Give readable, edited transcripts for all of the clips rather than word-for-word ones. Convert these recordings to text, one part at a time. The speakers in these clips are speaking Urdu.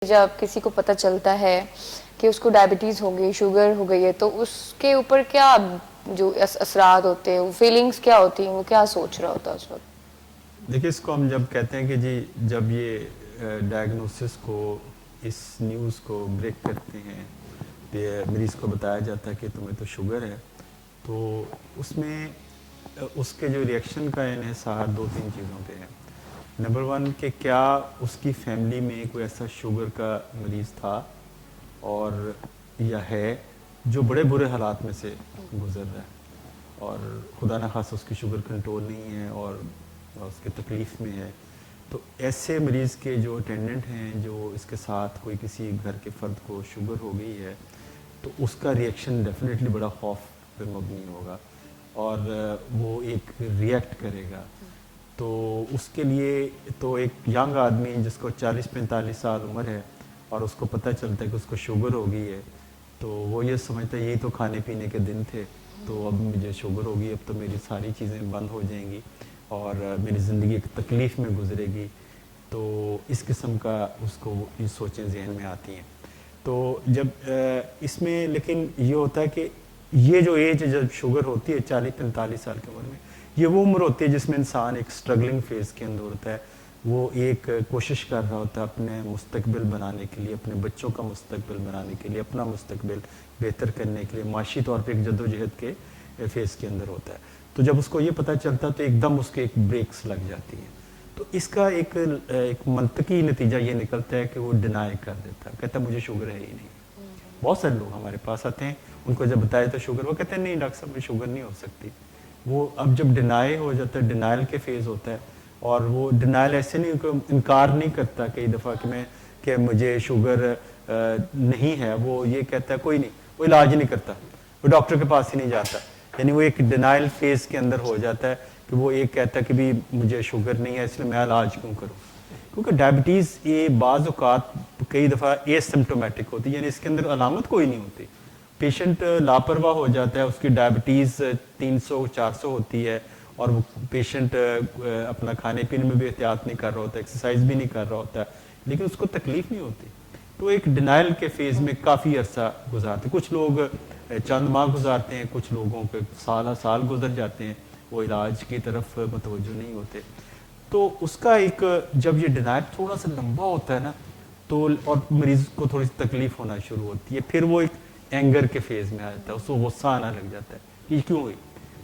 جب کسی کو پتہ چلتا ہے کہ اس کو ڈائبٹیز ہو گئی، شوگر ہو گئی ہے، تو اس کے اوپر کیا جو اثرات ہوتے ہیں، فیلنگز کیا ہوتی ہیں، وہ کیا سوچ رہا ہوتا ہے اس وقت؟ دیکھیے، اس کو ہم جب کہتے ہیں کہ جی جب یہ ڈائگنوسس کو، اس نیوز کو بریک کرتے ہیں، مریض کو بتایا جاتا ہے کہ تمہیں تو شوگر ہے، تو اس میں اس کے جو ریئیکشن کا انحصار دو تین چیزوں پہ ہے۔ نمبر ون کہ کیا اس کی فیملی میں کوئی ایسا شوگر کا مریض تھا اور یا ہے جو بڑے برے حالات میں سے گزر رہا ہے، اور خدا نخواستہ اس کی شوگر کنٹرول نہیں ہے اور اس کے تکلیف میں ہے، تو ایسے مریض کے جو اٹینڈنٹ ہیں، جو اس کے ساتھ کوئی کسی گھر کے فرد کو شوگر ہو گئی ہے، تو اس کا ریئیکشن ڈیفینیٹلی بڑا خوف پہ مبنی ہوگا اور وہ ایک ریئیکٹ کرے گا۔ تو اس کے لیے تو ایک ینگ آدمی جس کو 40-45 سال عمر ہے اور اس کو پتہ چلتا ہے کہ اس کو شوگر ہو گئی ہے، تو وہ یہ سمجھتا ہے یہی تو کھانے پینے کے دن تھے، تو اب مجھے شوگر ہوگی، اب تو میری ساری چیزیں بند ہو جائیں گی اور میری زندگی ایک تکلیف میں گزرے گی۔ تو اس قسم کا اس کو یہ سوچیں ذہن میں آتی ہیں۔ تو جب اس میں لیکن یہ ہوتا ہے کہ یہ جو ایج جب شوگر ہوتی ہے 40-45 سال کی عمر میں، یہ وہ عمر ہوتی ہے جس میں انسان ایک سٹرگلنگ فیز کے اندر ہوتا ہے، وہ ایک کوشش کر رہا ہوتا ہے اپنے مستقبل بنانے کے لیے، اپنے بچوں کا مستقبل بنانے کے لیے، اپنا مستقبل بہتر کرنے کے لیے، معاشی طور پہ ایک جد و جہد کے فیز کے اندر ہوتا ہے۔ تو جب اس کو یہ پتہ چلتا ہے تو ایک دم اس کے ایک بریکس لگ جاتی ہیں۔ تو اس کا ایک منطقی نتیجہ یہ نکلتا ہے کہ وہ ڈینائی کر دیتا ہے، کہتا ہے مجھے شوگر ہے ہی نہیں۔ بہت سارے لوگ ہمارے پاس آتے ہیں، ان کو جب بتایا تو شوگر، وہ کہتے ہیں نہیں ڈاکٹر صاحب مجھے شوگر نہیں ہو سکتی۔ وہ اب جب ڈینائی ہو جاتا ہے، ڈینائل کے فیز ہوتا ہے، اور وہ ڈینائل ایسے نہیں کہ انکار نہیں کرتا کئی دفعہ کہ مجھے شوگر نہیں ہے، وہ یہ کہتا ہے کوئی نہیں، وہ علاج نہیں کرتا، وہ ڈاکٹر کے پاس ہی نہیں جاتا، یعنی وہ ایک ڈینائل فیز کے اندر ہو جاتا ہے کہ وہ ایک کہتا ہے کہ بھی مجھے شوگر نہیں ہے اس لیے میں علاج کیوں کروں۔ کیونکہ ڈائبٹیز یہ بعض اوقات کئی دفعہ اے سمپٹومیٹک ہوتی ہے، یعنی اس کے اندر علامت کوئی نہیں ہوتی، پیشنٹ لاپرواہ ہو جاتا ہے، اس کی ڈائبٹیز 300-400 ہوتی ہے اور وہ پیشنٹ اپنا کھانے پینے میں بھی احتیاط نہیں کر رہا ہوتا، ایکسرسائز بھی نہیں کر رہا ہوتا، لیکن اس کو تکلیف نہیں ہوتی، تو ایک ڈینائل کے فیز میں کافی عرصہ گزارتے ہیں۔ کچھ لوگ چند ماہ گزارتے ہیں، کچھ لوگوں کے سال گزر جاتے ہیں، وہ علاج کی طرف متوجہ نہیں ہوتے۔ تو اس کا ایک جب یہ ڈینائل تھوڑا سا لمبا ہوتا ہے نا، تو اور مریض کو تھوڑی سی تکلیف ہونا شروع ہوتی ہے، پھر وہ ایک اینگر کے فیز میں آ جاتا ہے، اس کو غصہ آنا لگ جاتا ہے یہ کیوں ہوئی،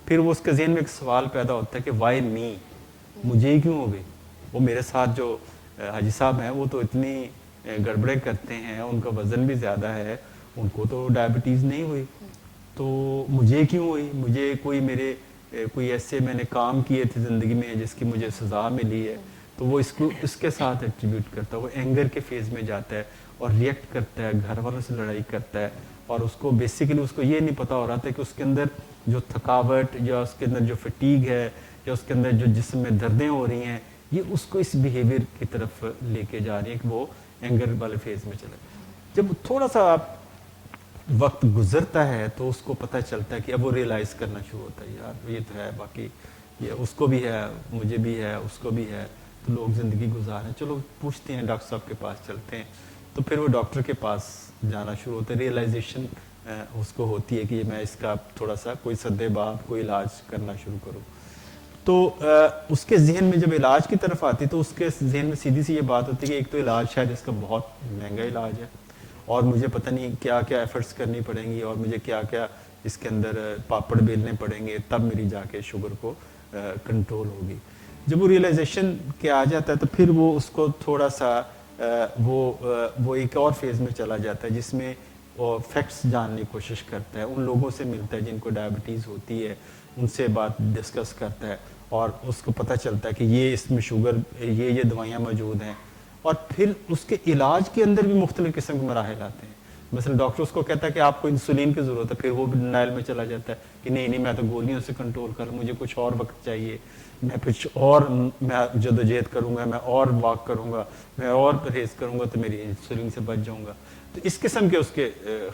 پھر وہ اس کے ذہن میں ایک سوال پیدا ہوتا ہے کہ وائی می، مجھے ہی کیوں ہو گئی، وہ میرے ساتھ جو حاجی صاحب ہیں وہ تو اتنی گڑبڑیں کرتے ہیں، ان کا وزن بھی زیادہ ہے، ان کو تو ڈائبٹیز نہیں ہوئی، تو مجھے کیوں ہوئی، مجھے کوئی ایسے میں نے کام کیے تھے زندگی میں جس کی مجھے سزا ملی ہے، تو وہ اس کے ساتھ ایٹریبیوٹ کرتا ہے، وہ اینگر کے فیز میں جاتا ہے اور ریئیکٹ کرتا ہے، گھر والوں سے لڑائی کرتا ہے، اور اس کو بیسیکلی اس کو یہ نہیں پتہ ہو رہا تھا کہ اس کے اندر جو تھکاوٹ یا اس کے اندر جو فٹیگ ہے یا اس کے اندر جو جسم میں دردیں ہو رہی ہیں، یہ اس کو اس بیہیویئر کی طرف لے کے جا رہی ہیں کہ وہ اینگر والے فیز میں چلا۔ جب تھوڑا سا وقت گزرتا ہے تو اس کو پتہ چلتا ہے کہ اب وہ ریئلائز کرنا شروع ہوتا ہے، یار یہ تو ہے، باقی یہ اس کو بھی ہے، مجھے بھی ہے، اس کو بھی ہے، تو لوگ زندگی گزار رہے ہیں، چلو پوچھتے ہیں ڈاکٹر صاحب کے پاس چلتے ہیں، تو پھر وہ ڈاکٹر کے پاس جانا شروع ہوتا ہے، ریئلائزیشن اس کو ہوتی ہے کہ میں اس کا تھوڑا سا کوئی سدے باب کوئی علاج کرنا شروع کروں۔ تو اس کے ذہن میں جب علاج کی طرف آتی تو اس کے ذہن میں سیدھی سی یہ بات ہوتی ہے کہ ایک تو علاج شاید اس کا بہت مہنگا علاج ہے، اور مجھے پتہ نہیں کیا کیا ایفرٹس کرنی پڑیں گی، اور مجھے کیا کیا اس کے اندر پاپڑ بیلنے پڑیں گے، تب میری جا کے شوگر کو کنٹرول ہوگی۔ جب وہ ریئلائزیشن کے آ جاتا ہے تو پھر وہ اس کو تھوڑا سا وہ ایک اور فیز میں چلا جاتا ہے جس میں وہ فیکٹس جاننے کی کوشش کرتا ہے، ان لوگوں سے ملتا ہے جن کو ڈائبٹیز ہوتی ہے، ان سے بات ڈسکس کرتا ہے، اور اس کو پتہ چلتا ہے کہ یہ اس میں شوگر یہ دوائیاں موجود ہیں، اور پھر اس کے علاج کے اندر بھی مختلف قسم کے مراحل آتے ہیں۔ مثلا ڈاکٹر اس کو کہتا ہے کہ آپ کو انسولین کی ضرورت ہے، پھر وہ بھی ڈینائل میں چلا جاتا ہے کہ نہیں میں تو گولیوں سے کنٹرول کر، مجھے کچھ اور وقت چاہیے، میں کچھ اور میں جدوجہد کروں گا، میں اور واک کروں گا، میں اور پرہیز کروں گا تو میری انسولین سے بچ جاؤں گا۔ تو اس قسم کے اس کے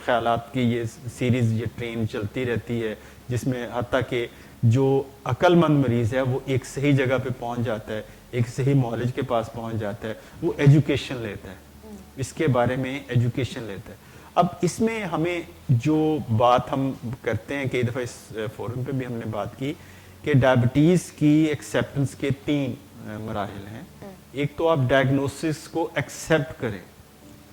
خیالات کی یہ سیریز، یہ ٹرین چلتی رہتی ہے، جس میں حتیٰ کہ جو عقل مند مریض ہے وہ ایک صحیح جگہ پہ پہنچ جاتا ہے، ایک صحیح معالج کے پاس پہنچ جاتا ہے، وہ ایجوکیشن لیتا ہے، اس کے بارے میں ایجوکیشن لیتا ہے. اب اس میں ہمیں جو بات ہم کرتے ہیں کئی دفعہ اس فورم پہ بھی ہم نے بات کی کہ ڈائبٹیز کی ایکسیپٹنس کے 3 مراحل ہیں. ایک تو آپ ڈائگنوسس کو ایکسیپٹ کریں,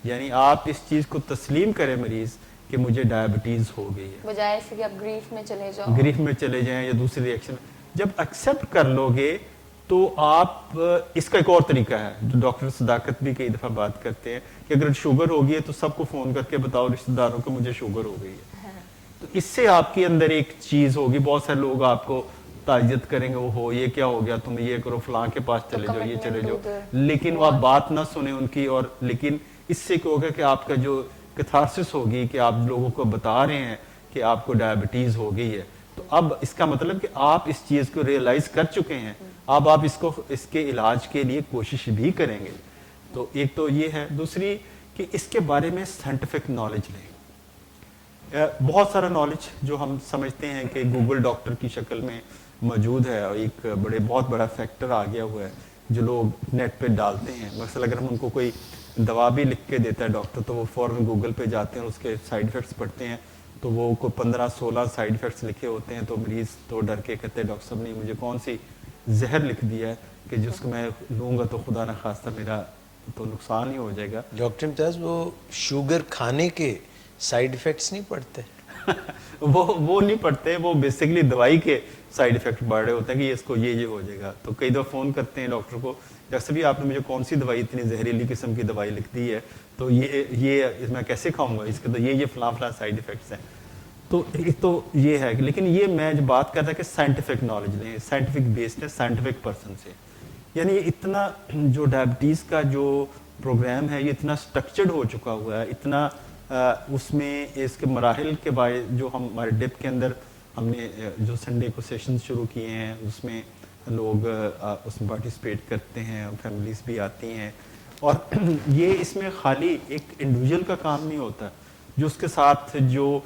یعنی آپ اس چیز کو تسلیم کریں مریض کہ مجھے ڈائبٹیز ہو گئی ہے, بجائے اس کہ آپ گریف میں چلے جاؤ, گریف میں چلے جائیں یا دوسری ریئیکشن. جب ایکسیپٹ کر لو گے تو آپ, اس کا ایک اور طریقہ ہے جو ڈاکٹر صداقت بھی کئی دفعہ بات کرتے ہیں کہ اگر شوگر ہوگی ہے تو سب کو فون کر کے بتاؤ رشتہ داروں کو مجھے شوگر ہو گئی ہے. تو اس سے آپ کے اندر ایک چیز ہوگی, بہت سارے لوگ آپ کو تعزیت کریں گے, وہ ہو یہ کیا ہو گیا, تم یہ کرو, فلاں کے پاس چلے جاؤ, یہ چلے جاؤ, لیکن وہ آپ بات نہ سنیں ان کی. اور لیکن اس سے کیا ہوگا کہ آپ کا جو کیتھارسس ہوگی کہ آپ لوگوں کو بتا رہے ہیں کہ آپ کو ڈائبٹیز ہو گئی ہے, تو اب اس کا مطلب کہ آپ اس چیز کو ریئلائز کر چکے ہیں, اب آپ اس کے علاج کے لیے کوشش بھی کریں گے. تو ایک تو یہ ہے. دوسری کہ اس کے بارے میں سائنٹیفک نالج لیں. بہت سارا نالج جو ہم سمجھتے ہیں کہ گوگل ڈاکٹر کی شکل میں موجود ہے, اور ایک بہت بڑا فیکٹر آ گیا ہوا ہے جو لوگ نیٹ پہ ڈالتے ہیں. مثلا اگر ہم ان کو کوئی دوا بھی لکھ کے دیتا ہے ڈاکٹر, تو وہ فوراً گوگل پہ جاتے ہیں اور اس کے سائیڈ افیکٹس پڑھتے ہیں, تو وہ کو 15-16 سائیڈ افیکٹس لکھے ہوتے ہیں. تو مریض تو ڈر کے کہتے ہیں ڈاکٹر صاحب نے مجھے کون سی زہر لکھ دیا ہے کہ جس کو میں لوں گا تو خدا نہ خواستہ میرا تو نقصان ہی ہو جائے گا. ڈاکٹر امتیاز, وہ شوگر کھانے کے سائیڈ افیکٹس نہیں پڑتے؟ وہ نہیں پڑھتے, وہ بیسیکلی دوائی کے سائیڈ افیکٹ بڑھ رہے ہوتے ہیں کہ اس کو یہ ہو جائے گا. تو کئی دفعہ فون کرتے ہیں ڈاکٹر کو, جیسے بھی آپ نے مجھے کون سی دوائی, اتنی زہریلی قسم کی دوائی لکھ دی ہے, تو یہ میں کیسے کھاؤں گا, اس کے تو یہ فلاں سائیڈ افیکٹس ہیں. تو ایک تو یہ ہے, لیکن یہ میں جو بات کر رہا کہ سائنٹیفک نالج لیں, سائنٹیفک بیسڈ ہے, سائنٹیفک پرسن سے. یعنی اتنا جو ڈائبٹیز کا جو پروگرام ہے یہ اتنا سٹرکچرڈ ہو چکا ہوا ہے, اتنا اس میں اس کے مراحل کے بارے جو ہم ہمارے ڈپ کے اندر ہم نے جو سنڈے کو سیشنز شروع کیے ہیں, اس میں لوگ اس میں پارٹیسپیٹ کرتے ہیں, فیملیز بھی آتی ہیں. اور یہ اس میں خالی ایک انڈیویجول کا کام نہیں ہوتا, جو اس کے ساتھ جو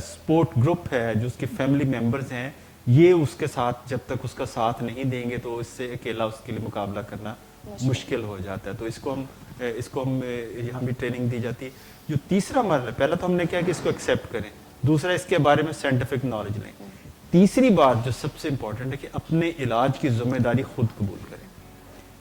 سپورٹ گروپ ہے, جو اس کے فیملی ممبرز ہیں, یہ اس کے ساتھ جب تک اس کا ساتھ نہیں دیں گے تو اس سے اکیلا اس کے لیے مقابلہ کرنا مشکل ہو جاتا ہے. تو اس کو ہم یہاں بھی ٹریننگ دی جاتی ہے. جو تیسرا مرحلہ, پہلا تو ہم نے کیا کہ اس کو ایکسیپٹ کریں, دوسرا اس کے بارے میں سائنٹیفک نالج لیں, تیسری بات جو سب سے امپورٹنٹ ہے کہ اپنے علاج کی ذمہ داری خود قبول کریں.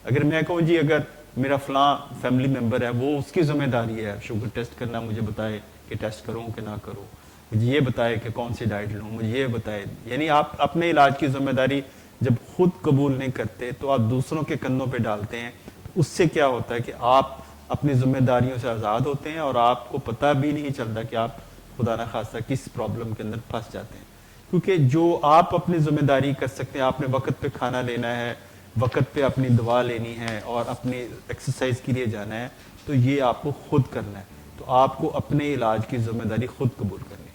اگر میں کہوں جی اگر میرا فلاں فیملی ممبر ہے, وہ اس کی ذمہ داری ہے شوگر ٹیسٹ کرنا, مجھے بتائے کہ ٹیسٹ کروں کہ نہ کروں, مجھے یہ بتائے کہ کون سی ڈائٹ لوں, مجھے یہ بتائے. یعنی آپ اپنے علاج کی ذمہ داری جب خود قبول نہیں کرتے تو آپ دوسروں کے کندھوں پہ ڈالتے ہیں. اس سے کیا ہوتا ہے کہ آپ اپنی ذمہ داریوں سے آزاد ہوتے ہیں, اور آپ کو پتہ بھی نہیں چلتا کہ آپ خدا نہ خواستہ کس پرابلم کے اندر پھنس جاتے ہیں. کیونکہ جو آپ اپنی ذمہ داری کر سکتے ہیں, آپ نے وقت پہ کھانا لینا ہے, وقت پہ اپنی دوا لینی ہے, اور اپنی ایکسرسائز کے لیے جانا ہے, تو یہ آپ کو خود کرنا ہے. تو آپ کو اپنے علاج کی ذمہ داری خود قبول کرنی ہے.